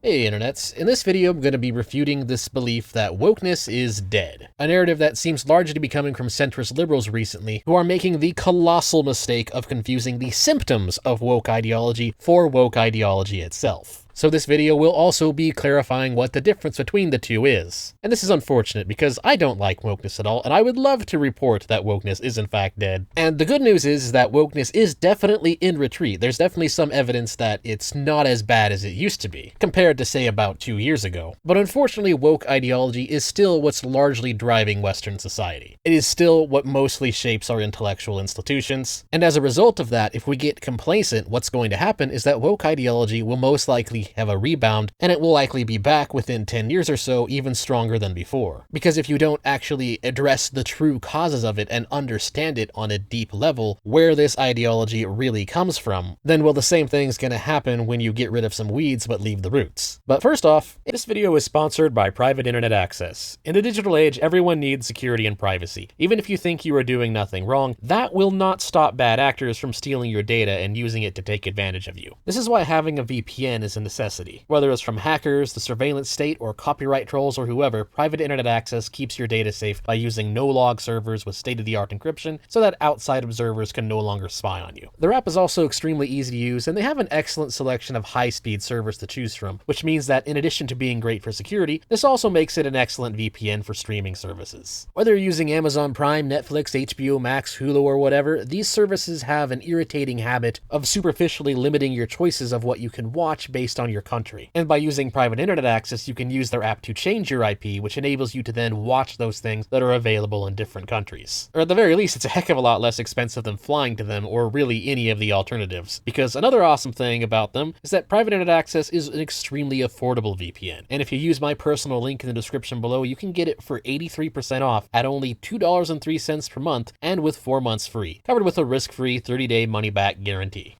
Hey internets, in this video I'm going to be refuting this belief that wokeness is dead. A narrative that seems largely to be coming from centrist liberals recently, who are making the colossal mistake of confusing the symptoms of woke ideology for woke ideology itself. So this video will also be clarifying what the difference between the two is. And this is unfortunate because I don't like wokeness at all, and I would love to report that wokeness is in fact dead. And the good news is that wokeness is definitely in retreat. There's definitely some evidence that it's not as bad as it used to be, compared to say about 2 years ago. But unfortunately, woke ideology is still what's largely driving Western society. It is still what mostly shapes our intellectual institutions. And as a result of that, if we get complacent, what's going to happen is that woke ideology will most likely have a rebound, and it will likely be back within 10 years or so, even stronger than before. Because if you don't actually address the true causes of it and understand it on a deep level, where this ideology really comes from, then well, the same thing's gonna happen when you get rid of some weeds but leave the roots. But first off, this video is sponsored by private internet access. In the digital age, everyone needs security and privacy. Even if you think you are doing nothing wrong, that will not stop bad actors from stealing your data and using it to take advantage of you. This is why having a VPN is a necessity. Whether it's from hackers, the surveillance state, or copyright trolls, or whoever, private internet access keeps your data safe by using no-log servers with state-of-the-art encryption so that outside observers can no longer spy on you. The app is also extremely easy to use, and they have an excellent selection of high-speed servers to choose from, which means that in addition to being great for security, this also makes it an excellent VPN for streaming services. Whether you're using Amazon Prime, Netflix, HBO Max, Hulu, or whatever, these services have an irritating habit of superficially limiting your choices of what you can watch based on your country. And by using private internet access, you can use their app to change your IP, which enables you to then watch those things that are available in different countries. Or at the very least, it's a heck of a lot less expensive than flying to them or really any of the alternatives. Because another awesome thing about them is that private internet access is an extremely affordable VPN. And if you use my personal link in the description below, you can get it for 83% off at only $2.03 per month and with 4 months free, covered with a risk-free 30-day money-back guarantee.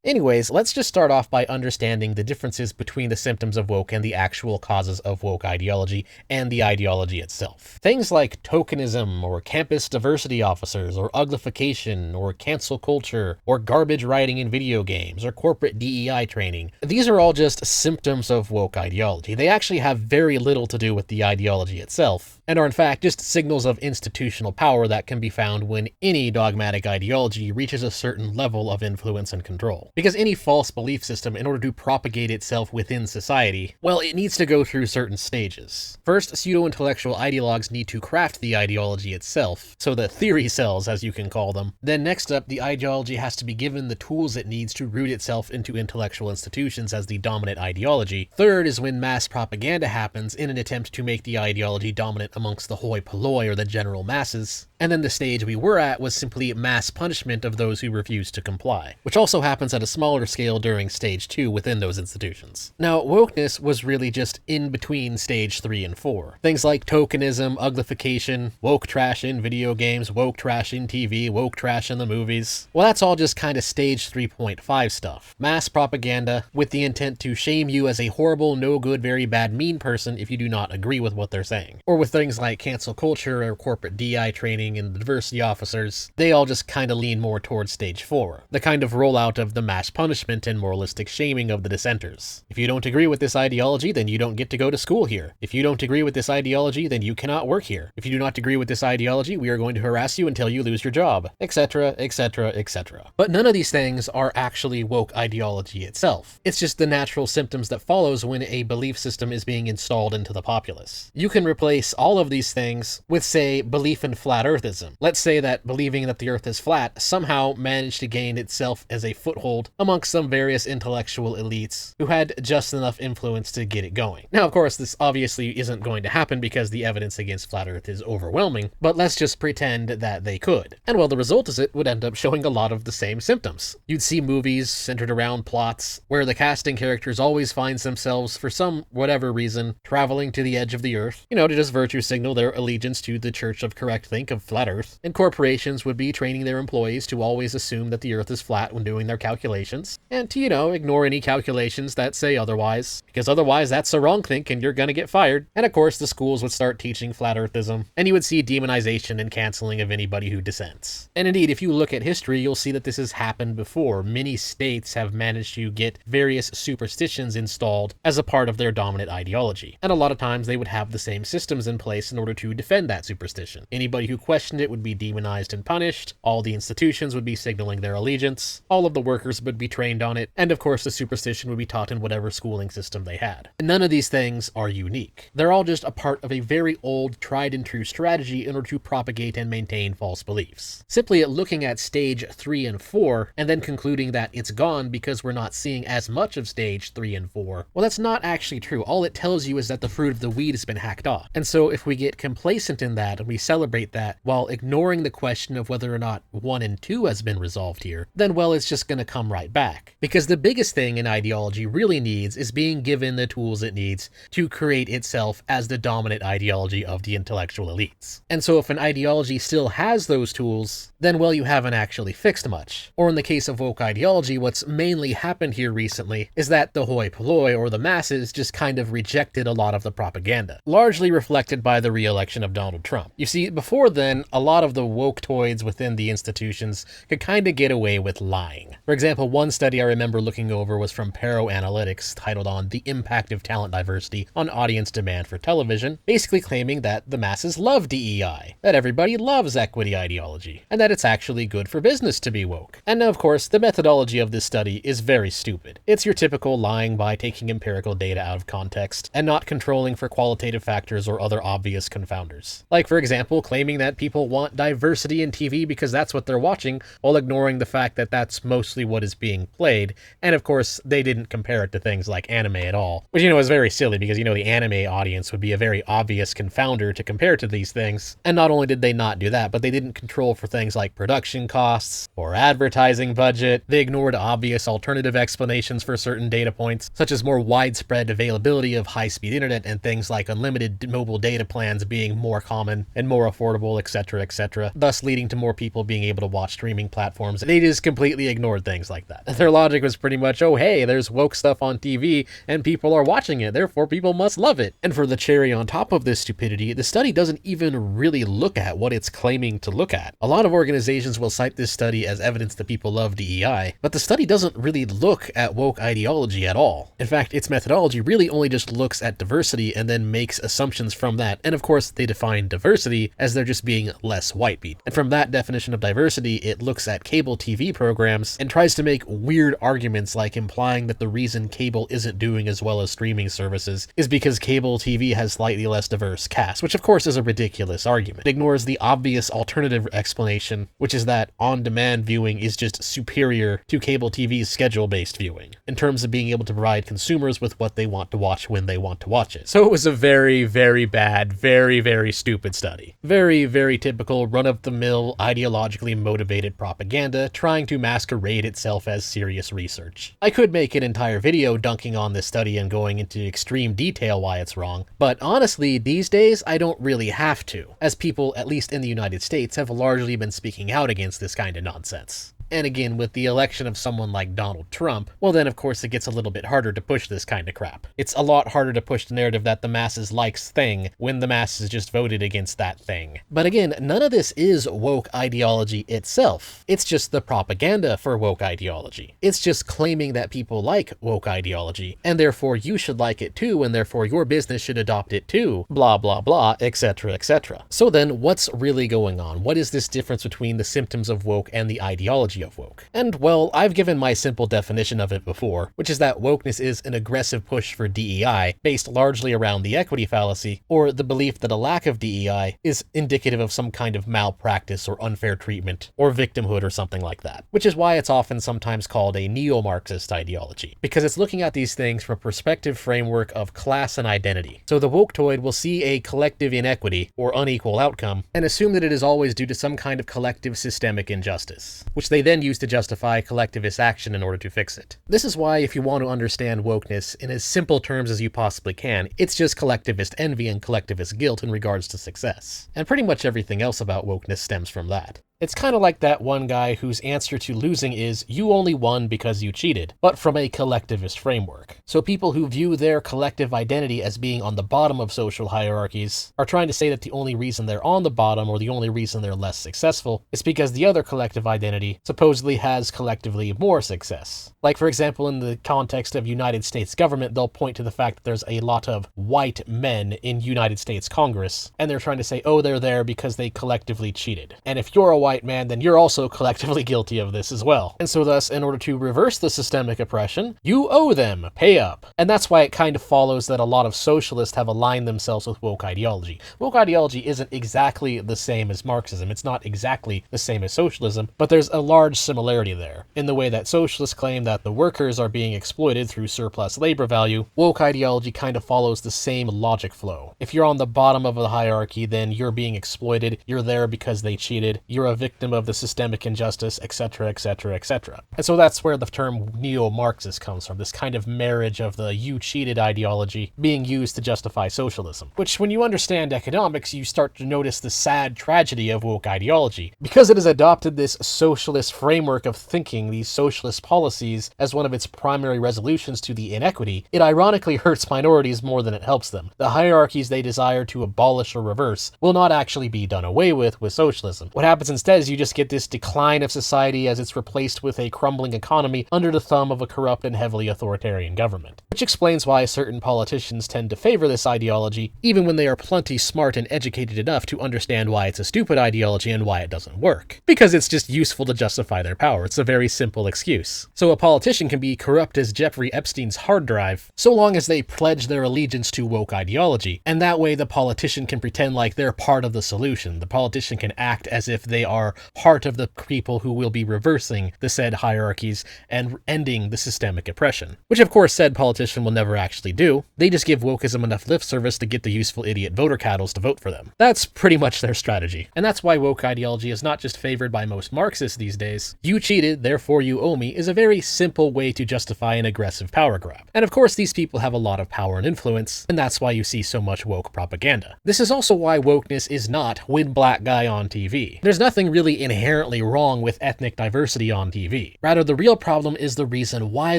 Anyways, let's just start off by understanding the differences between the symptoms of woke and the actual causes of woke ideology and the ideology itself. Things like tokenism, or campus diversity officers, or uglification, or cancel culture, or garbage writing in video games, or corporate DEI training. These are all just symptoms of woke ideology. They actually have very little to do with the ideology itself, and are in fact just signals of institutional power that can be found when any dogmatic ideology reaches a certain level of influence and control. Because any false belief system, in order to propagate itself within society, well, it needs to go through certain stages. First, pseudo-intellectual ideologues need to craft the ideology itself, so the theory cells, as you can call them. Then next up, the ideology has to be given the tools it needs to root itself into intellectual institutions as the dominant ideology. Third is when mass propaganda happens in an attempt to make the ideology dominant amongst the hoi polloi, or the general masses. And then the stage we were at was simply mass punishment of those who refused to comply, which also happens at a smaller scale during stage 2 within those institutions. Now, wokeness was really just in between stage 3 and 4. Things like tokenism, uglification, woke trash in video games, woke trash in TV, woke trash in the movies. Well, that's all just kind of stage 3.5 stuff. Mass propaganda with the intent to shame you as a horrible, no good, very bad, mean person if you do not agree with what they're saying. Or with things like cancel culture or corporate DI training and the diversity officers, they all just kind of lean more towards stage 4, the kind of rollout of the mass punishment and moralistic shaming of the dissenters. If you don't agree with this ideology, then you don't get to go to school here. If you don't agree with this ideology, then you cannot work here. If you do not agree with this ideology, we are going to harass you until you lose your job, etc., etc., etc. But none of these things are actually woke ideology itself. It's just the natural symptoms that follows when a belief system is being installed into the populace. You can replace all of these things with, say, belief in flat earthism. Let's say that believing that the earth is flat somehow managed to gain itself as a foothold amongst some various intellectual elites who had just enough influence to get it going. Now, of course, this obviously isn't going to happen because the evidence against flat earth is overwhelming, but let's just pretend that they could. And well, the result is it would end up showing a lot of the same symptoms. You'd see movies centered around plots where the casting characters always finds themselves, for some whatever reason, traveling to the edge of the earth, to just virtue signal their allegiance to the Church of Correct Think of Flat Earth, and corporations would be training their employees to always assume that the Earth is flat when doing their calculations, and to, ignore any calculations that say otherwise, because otherwise that's a wrong think and you're gonna get fired. And of course, the schools would start teaching flat earthism, and you would see demonization and canceling of anybody who dissents. And indeed, if you look at history, you'll see that this has happened before. Many states have managed to get various superstitions installed as a part of their dominant ideology, and a lot of times they would have the same systems in place in order to defend that superstition. Anybody who questioned it would be demonized and punished, all the institutions would be signaling their allegiance, all of the workers would be trained on it, and of course the superstition would be taught in whatever schooling system they had. And none of these things are unique. They're all just a part of a very old, tried and true strategy in order to propagate and maintain false beliefs. Simply at looking at stage 3 and 4, and then concluding that it's gone because we're not seeing as much of stage 3 and 4, well, that's not actually true. All it tells you is that the fruit of the weed has been hacked off. And so if we get complacent in that and we celebrate that while ignoring the question of whether or not 1 and 2 has been resolved here, then well, it's just going to come right back. Because the biggest thing an ideology really needs is being given the tools it needs to create itself as the dominant ideology of the intellectual elites. And so if an ideology still has those tools, then well, you haven't actually fixed much. Or in the case of woke ideology, what's mainly happened here recently is that the hoi polloi, or the masses, just kind of rejected a lot of the propaganda, largely reflected by the re-election of Donald Trump. You see, before then, a lot of the woke-toids within the institutions could kind of get away with lying. For example, one study I remember looking over was from Pero Analytics, titled on The Impact of Talent Diversity on Audience Demand for Television, basically claiming that the masses love DEI, that everybody loves equity ideology, and that it's actually good for business to be woke. And of course, the methodology of this study is very stupid. It's your typical lying by taking empirical data out of context and not controlling for qualitative factors or other obvious confounders. Like, for example, claiming that people want diversity in TV because that's what they're watching, while ignoring the fact that that's mostly what is being played. And of course, they didn't compare it to things like anime at all, which, is very silly because, the anime audience would be a very obvious confounder to compare to these things. And not only did they not do that, but they didn't control for things like production costs or advertising budget. They ignored obvious alternative explanations for certain data points, such as more widespread availability of high-speed internet and things like unlimited mobile data plans being more common and more affordable, etc., thus leading to more people being able to watch streaming platforms. They just completely ignored things like that. Their logic was pretty much, oh hey, there's woke stuff on TV and people are watching it, therefore people must love it. And for the cherry on top of this stupidity, the study doesn't even really look at what it's claiming to look at. A lot of organizations will cite this study as evidence that people love DEI, but the study doesn't really look at woke ideology at all. In fact, its methodology really only just looks at diversity and then makes assumptions from that. And of course, they define diversity as there just being less white people. And from that definition of diversity, it looks at cable TV programs and tries to make weird arguments like implying that the reason cable isn't doing as well as streaming services is because cable TV has slightly less diverse cast, which of course is a ridiculous argument. It ignores the obvious alternative explanation, which is that on-demand viewing is just superior to cable TV's schedule-based viewing, in terms of being able to provide consumers with what they want to watch when they want to watch it. So it was a very, very bad, very, very stupid study. Very, very typical run-of-the-mill, ideologically motivated propaganda trying to masquerade itself as serious research. I could make an entire video dunking on this study and going into extreme detail why it's wrong, but honestly, these days I don't really have to, as people, at least in the United States, have largely been speaking out against this kind of nonsense. And again, with the election of someone like Donald Trump, well then of course it gets a little bit harder to push this kind of crap. It's a lot harder to push the narrative that the masses likes thing when the masses just voted against that thing. But again, none of this is woke ideology itself. It's just the propaganda for woke ideology. It's just claiming that people like woke ideology, and therefore you should like it too, and therefore your business should adopt it too, blah blah blah, etc. So then, what's really going on? What is this difference between the symptoms of woke and the ideology of woke? And well, I've given my simple definition of it before, which is that wokeness is an aggressive push for DEI based largely around the equity fallacy, or the belief that a lack of DEI is indicative of some kind of malpractice or unfair treatment or victimhood or something like that, which is why it's often sometimes called a neo-Marxist ideology, because it's looking at these things from a perspective framework of class and identity. So the woketoid will see a collective inequity or unequal outcome and assume that it is always due to some kind of collective systemic injustice, which they then use to justify collectivist action in order to fix it. This is why, if you want to understand wokeness in as simple terms as you possibly can, it's just collectivist envy and collectivist guilt in regards to success. And pretty much everything else about wokeness stems from that. It's kind of like that one guy whose answer to losing is, you only won because you cheated, but from a collectivist framework. So people who view their collective identity as being on the bottom of social hierarchies are trying to say that the only reason they're on the bottom, or the only reason they're less successful, is because the other collective identity supposedly has collectively more success. Like, for example, in the context of United States government, they'll point to the fact that there's a lot of white men in United States Congress, and they're trying to say, oh, they're there because they collectively cheated. And if you're a white man, then you're also collectively guilty of this as well. And so thus, in order to reverse the systemic oppression, you owe them, pay up. And that's why it kind of follows that a lot of socialists have aligned themselves with woke ideology. Woke ideology isn't exactly the same as Marxism, it's not exactly the same as socialism, but there's a large similarity there. In the way that socialists claim that the workers are being exploited through surplus labor value, woke ideology kind of follows the same logic flow. If you're on the bottom of the hierarchy, then you're being exploited, you're there because they cheated, you're a victim of the systemic injustice, etc., etc., etc. And so that's where the term neo-Marxist comes from, this kind of marriage of the you cheated ideology being used to justify socialism. Which, when you understand economics, you start to notice the sad tragedy of woke ideology. Because it has adopted this socialist framework of thinking, these socialist policies, as one of its primary resolutions to the inequity, it ironically hurts minorities more than it helps them. The hierarchies they desire to abolish or reverse will not actually be done away with socialism. What happens instead is you just get this decline of society as it's replaced with a crumbling economy under the thumb of a corrupt and heavily authoritarian government. Which explains why certain politicians tend to favor this ideology, even when they are plenty smart and educated enough to understand why it's a stupid ideology and why it doesn't work. Because it's just useful to justify their power. It's a very simple excuse. So a politician can be corrupt as Jeffrey Epstein's hard drive, so long as they pledge their allegiance to woke ideology, and that way the politician can pretend like they're part of the solution. The politician can act as if they are part of the people who will be reversing the said hierarchies and ending the systemic oppression. Which of course said politician will never actually do. They just give wokeism enough lip service to get the useful idiot voter cattles to vote for them. That's pretty much their strategy. And that's why woke ideology is not just favored by most Marxists these days. You cheated, therefore you owe me is a very simple way to justify an aggressive power grab. And of course these people have a lot of power and influence, and that's why you see so much woke propaganda. This is also why wokeness is not win black guy on TV. There's nothing really inherently wrong with ethnic diversity on TV. Rather, the real problem is the reason why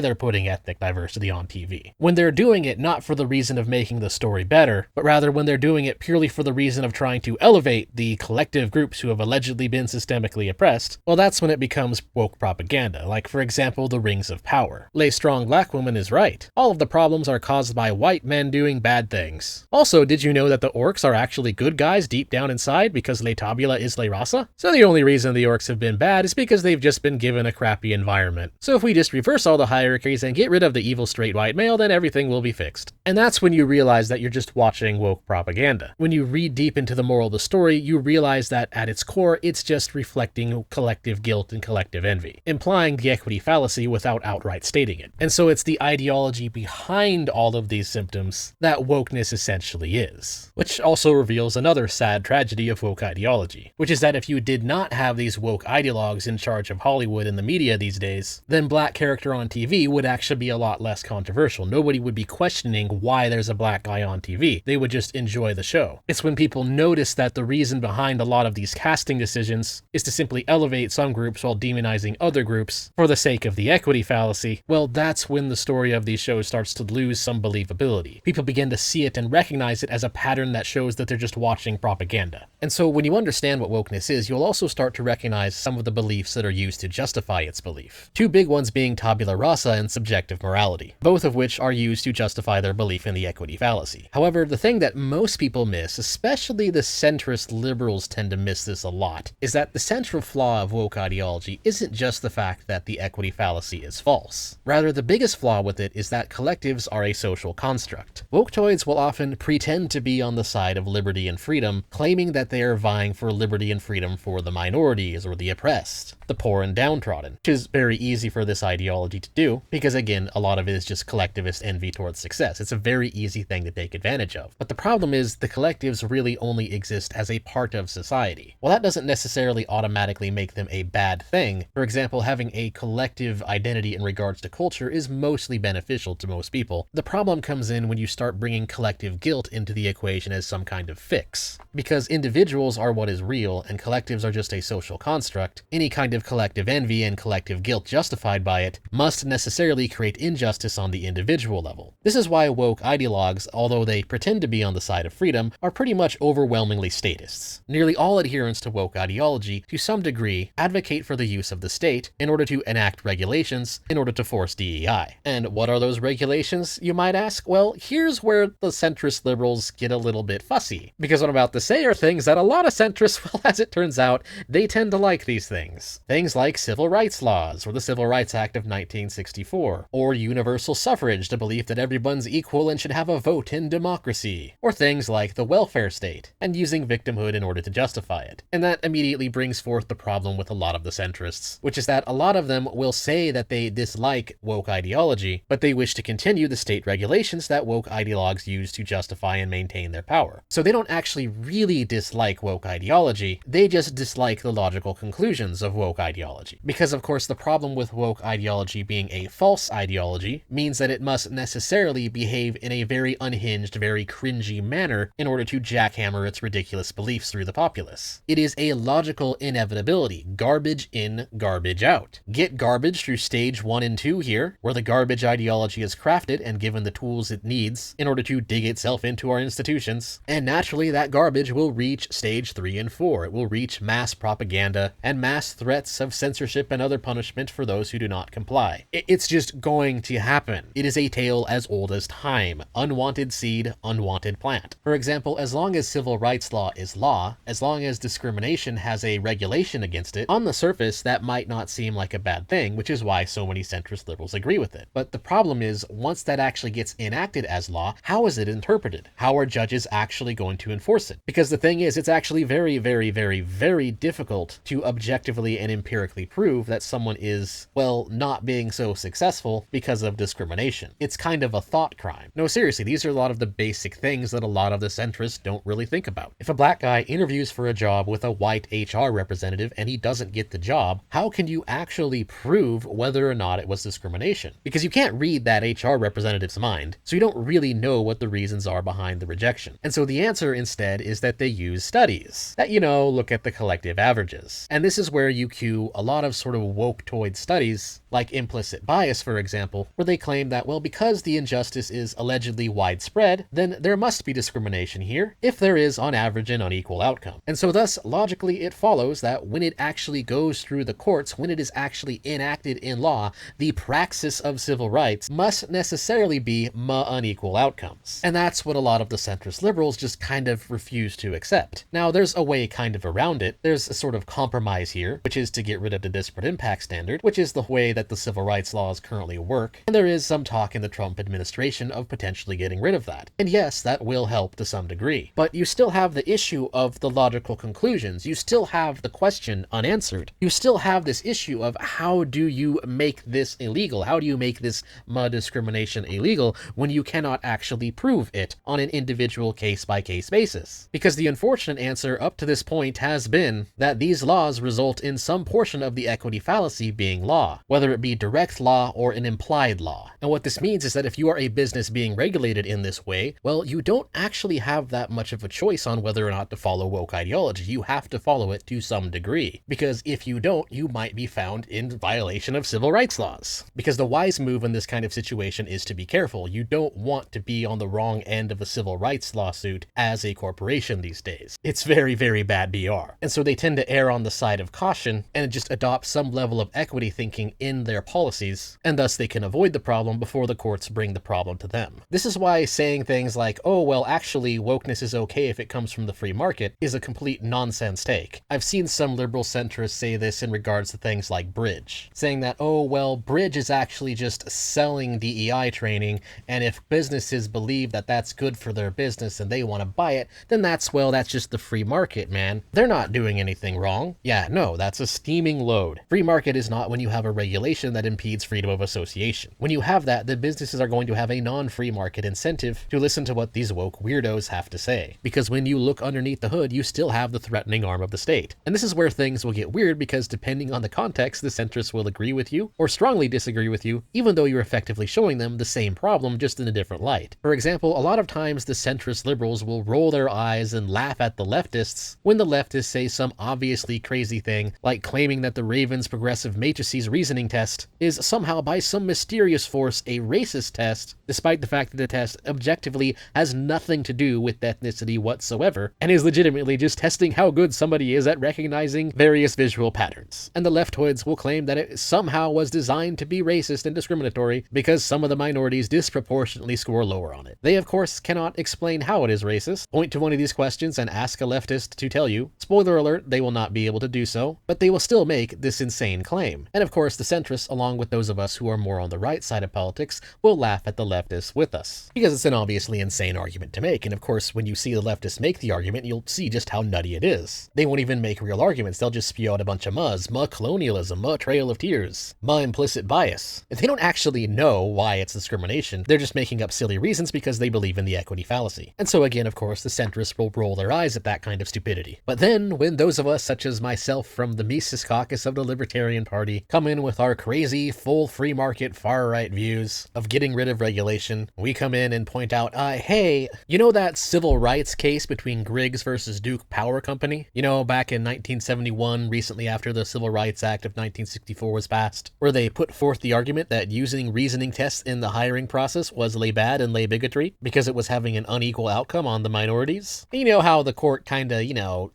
they're putting ethnic diversity on TV. When they're doing it not for the reason of making the story better, but rather when they're doing it purely for the reason of trying to elevate the collective groups who have allegedly been systemically oppressed, well, that's when it becomes woke propaganda, like for example the Rings of Power. Lay Strong Black Woman is right. All of the problems are caused by white men doing bad things. Also, did you know that the orcs are actually good guys deep down inside because Le Tabula is Le Raza? So the only reason the orcs have been bad is because they've just been given a crappy environment. So if we just reverse all the hierarchies and get rid of the evil straight white male, then everything will be fixed. And that's when you realize that you're just watching woke propaganda. When you read deep into the moral of the story, you realize that at its core, it's just reflecting collective guilt and collective envy, implying the equity fallacy without outright stating it. And so it's the ideology behind all of these symptoms that wokeness essentially is. Which also reveals another sad tragedy of woke ideology, which is that if you did not have these woke ideologues in charge of Hollywood and the media these days, then black character on TV would actually be a lot less controversial. Nobody would be questioning why there's a black guy on TV. They would just enjoy the show. It's when people notice that the reason behind a lot of these casting decisions is to simply elevate some groups while demonizing other groups for the sake of the equity fallacy, well, that's when the story of these shows starts to lose some believability. People begin to see it and recognize it as a pattern that shows that they're just watching propaganda. And so when you understand what wokeness is, you'll also start to recognize some of the beliefs that are used to justify its belief. Two big ones being tabula rasa and subjective morality, both of which are used to justify their belief in the equity fallacy. However, the thing that most people miss, especially the centrist liberals tend to miss this a lot, is that the central flaw of woke ideology isn't just the fact that the equity fallacy is false. Rather, the biggest flaw with it is that collectives are a social construct. Woketoids will often pretend to be on the side of liberty and freedom, claiming that they are vying for liberty and freedom for the minorities or the oppressed, the poor and downtrodden, which is very easy for this ideology to do because, again, a lot of it is just collectivist envy towards success. It's a very easy thing to take advantage of. But the problem is the collectives really only exist as a part of society. Well, that doesn't necessarily automatically make them a bad thing. For example, having a collective identity in regards to culture is mostly beneficial to most people. The problem comes in when you start bringing collective guilt into the equation as some kind of fix. Because individuals are what is real and collectives are just a social construct, any kind of collective envy and collective guilt justified by it must necessarily create injustice on the individual level. This is why woke ideologues, although they pretend to be on the side of freedom, are pretty much overwhelmingly statists. Nearly all adherents to woke ideology, to some degree, advocate for the use of the state in order to enact regulations in order to force DEI. And what are those regulations, you might ask? Well, here's where the centrist liberals get a little bit fussy, because what I'm about to say are things that a lot of centrists, well, as it turns out, they tend to like these things. Things like civil rights laws, or the Civil Rights Act of 1964, or universal suffrage, the belief that everyone's equal and should have a vote in democracy, or things like the welfare state, and using victimhood in order to justify it. And that immediately brings forth the problem with a lot of the centrists, which is that a lot of them will say that they dislike woke ideology, but they wish to continue the state regulations that woke ideologues use to justify and maintain their power. So they don't actually really dislike woke ideology, they just dislike the logical conclusions of woke ideology. Because of course the problem with woke ideology being a false ideology means that it must necessarily behave in a very unhinged, very cringy manner in order to jackhammer its ridiculous beliefs through the populace. It is a logical inevitability. Garbage in, garbage out. Get garbage through stage 1 and 2 here, where the garbage ideology is crafted and given the tools it needs in order to dig itself into our institutions, and naturally that garbage will reach stage 3 and 4. It will reach mass propaganda and mass threats of censorship and other punishment for those who do not comply. It's just going to happen. It is a tale as old as time. Unwanted seed, unwanted plant. For example, as long as civil rights law is law, as long as discrimination has a regulation against it, on the surface that might not seem like a bad thing, which is why so many centrist liberals agree with it. But the problem is, once that actually gets enacted as law, how is it interpreted? How are judges actually going to enforce it? Because the thing is, it's actually very, very, very, very difficult to objectively and empirically prove that someone is, well, not being so successful because of discrimination. It's kind of a thought crime. No, seriously, these are a lot of the basic things that a lot of the centrists don't really think about. If a black guy interviews for a job with a white HR representative and he doesn't get the job, how can you actually prove whether or not it was discrimination? Because you can't read that HR representative's mind, so you don't really know what the reasons are behind the rejection. And so the answer instead is that they use studies that, look at the collective averages. And this is where you cue a lot of sort of woke-toid studies, like implicit bias, for example, where they claim that, well, because the injustice is allegedly widespread, then there must be discrimination here if there is, on average, an unequal outcome. And so thus, logically, it follows that when it actually goes through the courts, when it is actually enacted in law, the praxis of civil rights must necessarily be unequal outcomes. And that's what a lot of the centrist liberals just kind of refuse to accept. Now, there's a way kind of around it. There's a sort of compromise here, which is to get rid of the disparate impact standard, which is the way that the civil rights laws currently work, and there is some talk in the Trump administration of potentially getting rid of that. And yes, that will help to some degree. But you still have the issue of the logical conclusions. You still have the question unanswered. You still have this issue of how do you make this illegal? How do you make this discrimination illegal when you cannot actually prove it on an individual case-by-case basis? Because the unfortunate answer up to this point has been that these laws result in some portion of the equity fallacy being law, whether it be direct law or an implied law. And what this means is that if you are a business being regulated in this way, well, you don't actually have that much of a choice on whether or not to follow woke ideology. You have to follow it to some degree, because if you don't, you might be found in violation of civil rights laws. Because the wise move in this kind of situation is to be careful. You don't want to be on the wrong end of a civil rights lawsuit as a corporation these days. It's very, very bad BR. And so they tend to err on the side of caution and just adopt some level of equity thinking in their policies, and thus they can avoid the problem before the courts bring the problem to them. This is why saying things like, oh, well, actually, wokeness is okay if it comes from the free market is a complete nonsense take. I've seen some liberal centrists say this in regards to things like Bridge, saying that, oh, well, Bridge is actually just selling DEI training, and if businesses believe that that's good for their business and they want to buy it, then that's just the free market, man. They're not doing doing anything wrong. Yeah, no, that's a steaming load. Free market is not when you have a regulation that impedes freedom of association. When you have that, the businesses are going to have a non-free market incentive to listen to what these woke weirdos have to say. Because when you look underneath the hood, you still have the threatening arm of the state. And this is where things will get weird, because depending on the context, the centrists will agree with you or strongly disagree with you, even though you're effectively showing them the same problem, just in a different light. For example, a lot of times the centrist liberals will roll their eyes and laugh at the leftists when the leftists say some obviously crazy thing, like claiming that the Ravens progressive matrices reasoning test is somehow by some mysterious force a racist test, despite the fact that the test objectively has nothing to do with ethnicity whatsoever, and is legitimately just testing how good somebody is at recognizing various visual patterns. And the leftoids will claim that it somehow was designed to be racist and discriminatory because some of the minorities disproportionately score lower on it. They, of course, cannot explain how it is racist. Point to one of these questions and ask a leftist to tell you. Spoiler alert, they will not be able to do so, but they will still make this insane claim. And of course, the centrists, along with those of us who are more on the right side of politics, will laugh at the leftists with us, because it's an obviously insane argument to make. And of course, when you see the leftists make the argument, you'll see just how nutty it is. They won't even make real arguments. They'll just spew out a bunch of ma colonialism, ma trail of tears, ma implicit bias. If they don't actually know why it's discrimination, they're just making up silly reasons because they believe in the equity fallacy. And so again, of course, the centrists will roll their eyes at that kind of stupidity. But then, when those of us, such as myself from the Mises caucus of the Libertarian Party, come in with our crazy, full free market, far-right views of getting rid of regulation, we come in and point out, hey, you know that civil rights case between Griggs versus Duke Power Company? You know, back in 1971, recently after the Civil Rights Act of 1964 was passed, where they put forth the argument that using reasoning tests in the hiring process was lay bad and lay bigotry because it was having an unequal outcome on the minorities. You know how the court kinda,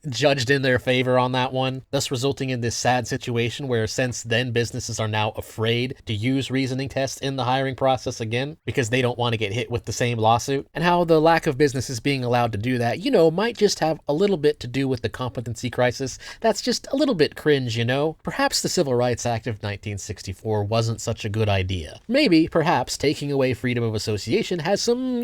judged in their favor on that one, thus resulting in this sad situation where since then businesses are now afraid to use reasoning tests in the hiring process again because they don't want to get hit with the same lawsuit, and how the lack of businesses being allowed to do that, might just have a little bit to do with the competency crisis. That's just a little bit cringe, Perhaps the Civil Rights Act of 1964 wasn't such a good idea. Maybe, perhaps, taking away freedom of association has some,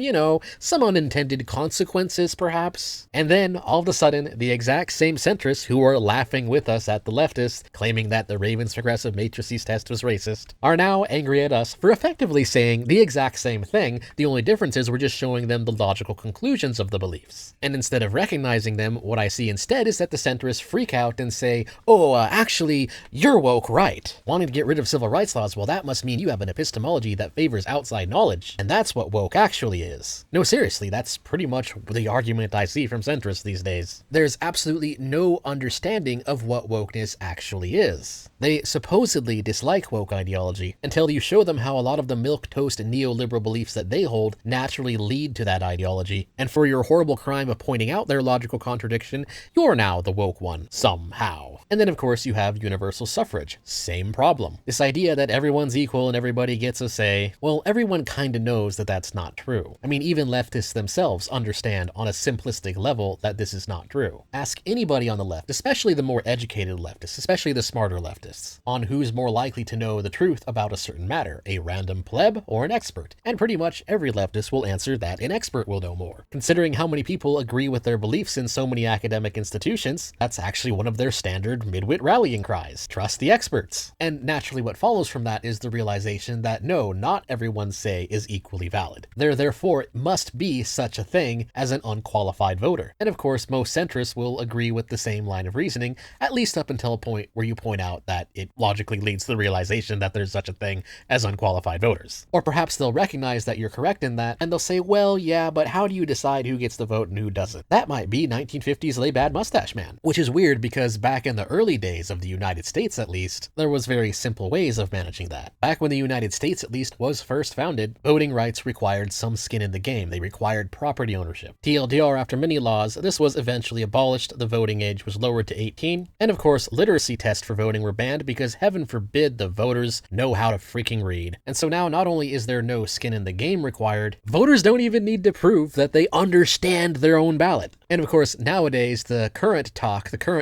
some unintended consequences, perhaps. And then, all of a sudden, the exact same centrists who are laughing with us at the leftists, claiming that the Ravens progressive matrices test was racist, are now angry at us for effectively saying the exact same thing. The only difference is we're just showing them the logical conclusions of the beliefs. And instead of recognizing them, what I see instead is that the centrists freak out and say, actually, you're woke right. Wanting to get rid of civil rights laws, well, that must mean you have an epistemology that favors outside knowledge, and that's what woke actually is. No, seriously, that's pretty much the argument I see from centrists these days. There's absolutely no understanding of what wokeness actually is. They supposedly dislike woke ideology until you show them how a lot of the milquetoast and neoliberal beliefs that they hold naturally lead to that ideology, and for your horrible crime of pointing out their logical contradiction, you're now the woke one, somehow. And then of course you have universal suffrage. Same problem. This idea that everyone's equal and everybody gets a say, well, everyone kinda knows that that's not true. I mean, even leftists themselves understand on a simplistic level that this is not true. Ask anybody on the left, especially the more educated leftists, especially the smarter leftists, on who's more likely to know the truth about a certain matter, a random pleb or an expert. And pretty much every leftist will answer that an expert will know more. Considering how many people agree with their beliefs in so many academic institutions, that's actually one of their standard midwit rallying cries. Trust the experts. And naturally what follows from that is the realization that no, not everyone's say is equally valid. There therefore must be such a thing as an unqualified voter. And of course most centrists will agree with the same line of reasoning, at least up until a point where you point out that it logically leads to the realization that there's such a thing as unqualified voters. Or perhaps they'll recognize that you're correct in that, and they'll say, well, yeah, but how do you decide who gets the vote and who doesn't? That might be 1950s lay bad mustache man. Which is weird because back in the early days of the United States at least, there was very simple ways of managing that. Back when the United States at least was first founded, voting rights required some skin in the game. They required property ownership. TLDR, after many laws, this was eventually abolished, the voting age was lowered to 18, and of course literacy tests for voting were banned because heaven forbid the voters know how to freaking read. And so now not only is there no skin in the game required, voters don't even need to prove that they understand their own ballot. And of course, nowadays, the current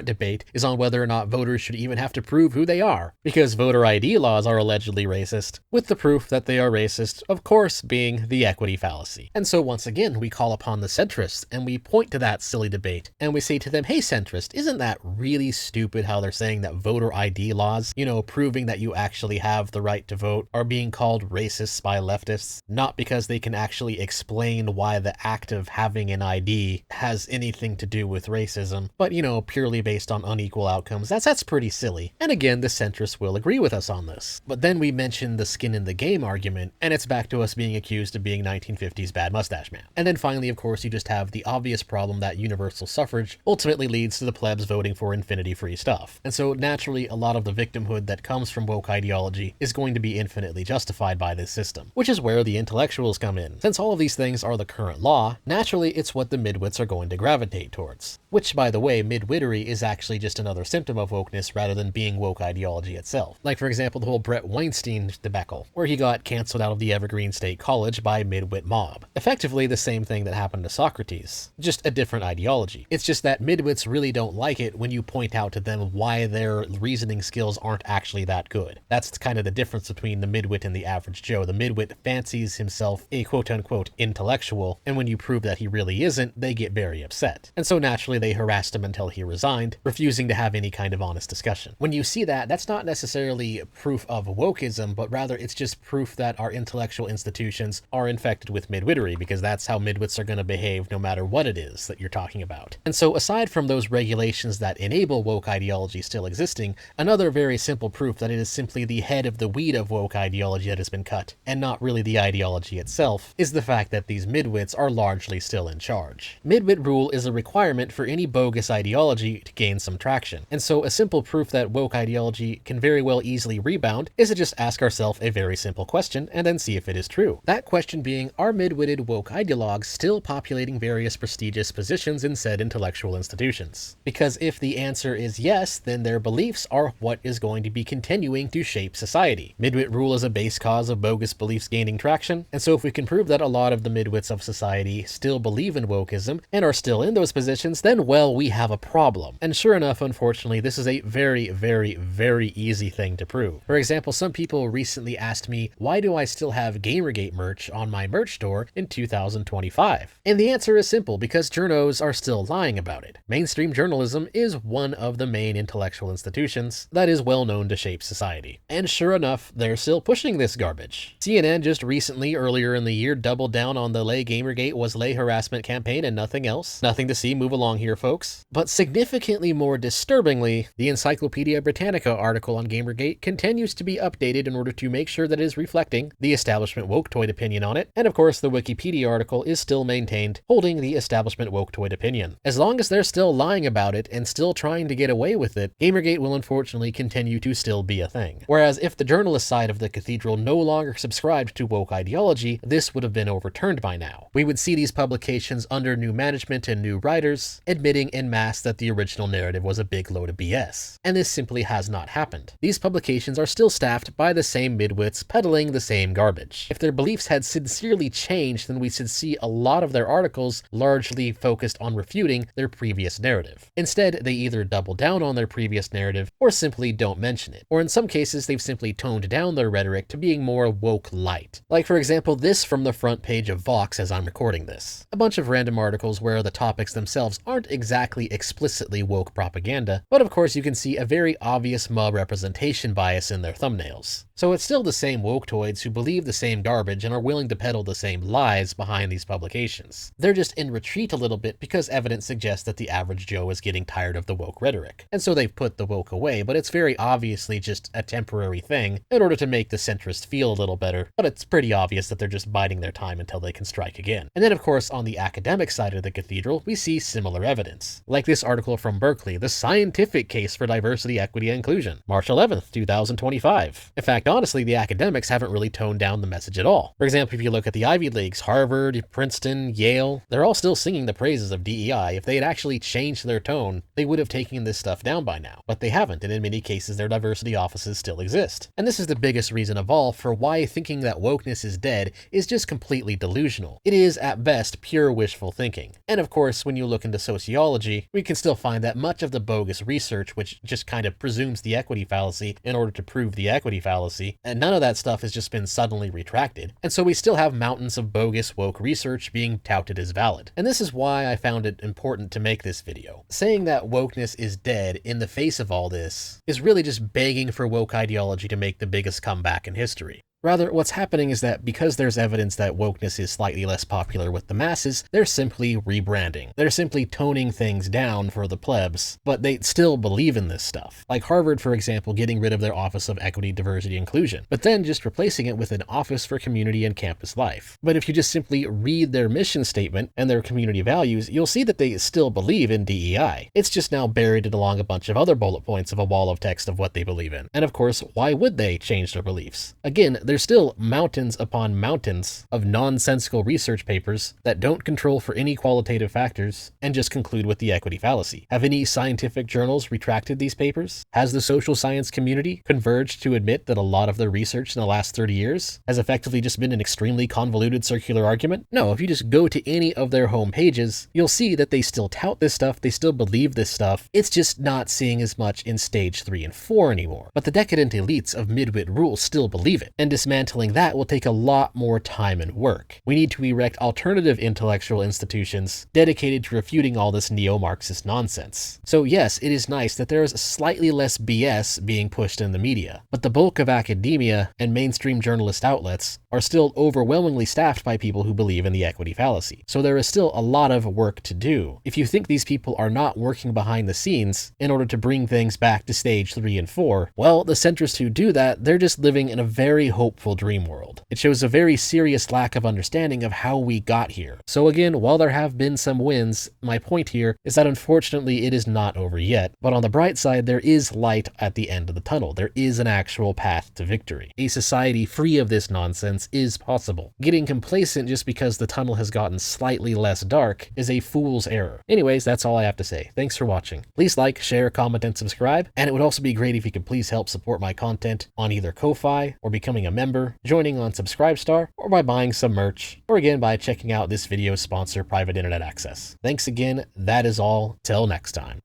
debate is on whether or not voters should even have to prove who they are, because voter ID laws are allegedly racist, with the proof that they are racist, of course, being the equity fallacy. And so once again, we call upon the centrists, and we point to that silly debate, and we say to them, hey centrist, isn't that really stupid how they're saying that voter ID laws, proving that you actually have the right to vote, are being called racists by leftists, not because they can actually explain why the act of having an ID has anything to do with racism, but purely based on unequal outcomes. That's pretty silly. And again, the centrists will agree with us on this. But then we mention the skin in the game argument, and it's back to us being accused of being 1950s bad mustache man. And then finally, of course, you just have the obvious problem that universal suffrage ultimately leads to the plebs voting for infinity-free stuff. And so naturally, a lot of the victimhood that comes from woke ideology is going to be infinitely justified by this system, which is where the intellectuals come in. Since all of these things are the current law, naturally it's what the midwits are going to gravitate towards. Which, by the way, midwittery is actually just another symptom of wokeness rather than being woke ideology itself. Like, for example, the whole Brett Weinstein debacle, where he got canceled out of the Evergreen State College by a midwit mob. Effectively the same thing that happened to Socrates, just a different ideology. It's just that midwits really don't like it when you point out to them why their reasoning skills aren't actually that good. That's kind of the difference between the midwit and the average Joe. The midwit fancies himself a quote-unquote intellectual, and when you prove that he really isn't, they get very upset. And so naturally they harassed him until he resigned, refusing to have any kind of honest discussion. When you see that, that's not necessarily proof of wokeism, but rather it's just proof that our intellectual institutions are infected with midwittery, because that's how midwits are going to behave no matter what it is that you're talking about. And so aside from those regulations that enable woke ideology still existing, another very simple proof that it is simply the head of the weed of woke ideology that has been cut, and not really the ideology itself, is the fact that these midwits are largely still in charge. Midwit rule is a requirement for any bogus ideology to gain some traction, and so a simple proof that woke ideology can very well easily rebound is to just ask ourselves a very simple question and then see if it is true. That question being, are midwitted woke ideologues still populating various prestigious positions in said intellectual institutions? Because if the answer is yes, then their beliefs are what is going to be continuing to shape society. Midwit rule is a base cause of bogus beliefs gaining traction, and so if we can prove that a lot of the midwits of society still believe in wokeism and are still in those positions, then well, we have a problem. And sure enough, unfortunately, this is a very, very, very easy thing to prove. For example, some people recently asked me, why do I still have Gamergate merch on my merch store in 2025? And the answer is simple, because journos are still lying about it. Mainstream journalism is one of the main intellectual institutions that is well known to shape society. And sure enough, they're still pushing this garbage. CNN just recently, earlier in the year, doubled down on the Lay Gamergate was lay harassment campaign and nothing else. Nothing to see, move along here, folks. But significantly more disturbingly, the Encyclopedia Britannica article on Gamergate continues to be updated in order to make sure that it is reflecting the establishment woketoid opinion on it, and of course the Wikipedia article is still maintained, holding the establishment woketoid opinion. As long as they're still lying about it and still trying to get away with it, Gamergate will unfortunately continue to still be a thing. Whereas if the journalist side of the cathedral no longer subscribed to woke ideology, this would have been overturned by now. We would see these publications under new management and new writers, admitting en masse that the original narrative was a big load of BS. And this simply has not happened. These publications are still staffed by the same midwits peddling the same garbage. If their beliefs had sincerely changed, then we should see a lot of their articles largely focused on refuting their previous narrative. Instead, they either double down on their previous narrative or simply don't mention it. Or in some cases, they've simply toned down their rhetoric to being more woke light. Like for example, this from the front page of Vox as I'm recording this. A bunch of random articles where the topics themselves aren't exactly explicitly woke propaganda, but of course you can see a very obvious mob representation bias in their thumbnails. So it's still the same woketoids who believe the same garbage and are willing to peddle the same lies behind these publications. They're just in retreat a little bit because evidence suggests that the average Joe is getting tired of the woke rhetoric. And so they've put the woke away, but it's very obviously just a temporary thing in order to make the centrist feel a little better, but it's pretty obvious that they're just biding their time until they can strike again. And then of course on the academic side of the cathedral, we see similar evidence. Like this article from Berkeley, The Scientific Case for Diversity, Equity, and Inclusion, March 11th, 2025. In fact, honestly, the academics haven't really toned down the message at all. For example, if you look at the Ivy Leagues, Harvard, Princeton, Yale, they're all still singing the praises of DEI. If they had actually changed their tone, they would have taken this stuff down by now. But they haven't, and in many cases their diversity offices still exist. And this is the biggest reason of all for why thinking that wokeness is dead is just completely delusional. It is, at best, pure wishful thinking. And of course, course, when you look into sociology, we can still find that much of the bogus research, which just kind of presumes the equity fallacy in order to prove the equity fallacy, and none of that stuff has just been suddenly retracted. And so we still have mountains of bogus woke research being touted as valid. And this is why I found it important to make this video. Saying that wokeness is dead in the face of all this is really just begging for woke ideology to make the biggest comeback in history. Rather, what's happening is that because there's evidence that wokeness is slightly less popular with the masses, they're simply rebranding. They're simply toning things down for the plebs, but they still believe in this stuff. Like Harvard, for example, getting rid of their Office of Equity, Diversity, Inclusion, but then just replacing it with an Office for Community and Campus Life. But if you just simply read their mission statement and their community values, you'll see that they still believe in DEI. It's just now buried along a bunch of other bullet points of a wall of text of what they believe in. And of course, why would they change their beliefs? Again, there's still mountains upon mountains of nonsensical research papers that don't control for any qualitative factors and just conclude with the equity fallacy. Have any scientific journals retracted these papers? Has the social science community converged to admit that a lot of their research in the last 30 years has effectively just been an extremely convoluted circular argument? No, if you just go to any of their home pages, you'll see that they still tout this stuff, they still believe this stuff. It's just not seeing as much in stage 3 and 4 anymore. But the decadent elites of midwit rule still believe it, and dismantling that will take a lot more time and work. We need to erect alternative intellectual institutions dedicated to refuting all this neo-Marxist nonsense. So yes, it is nice that there is slightly less BS being pushed in the media, but the bulk of academia and mainstream journalist outlets are still overwhelmingly staffed by people who believe in the equity fallacy. So there is still a lot of work to do. If you think these people are not working behind the scenes in order to bring things back to stage 3 and 4, well, the centrists who do that, they're just living in a very hopeful dream world. It shows a very serious lack of understanding of how we got here. So again, while there have been some wins, my point here is that unfortunately it is not over yet, but on the bright side, there is light at the end of the tunnel. There is an actual path to victory. A society free of this nonsense is possible. Getting complacent just because the tunnel has gotten slightly less dark is a fool's error. Anyways, that's all I have to say. Thanks for watching. Please like, share, comment, and subscribe, and it would also be great if you could please help support my content on either Ko-Fi or becoming a member, joining on Subscribestar, or by buying some merch, or again by checking out this video's sponsor, Private Internet Access. Thanks again, that is all, till next time.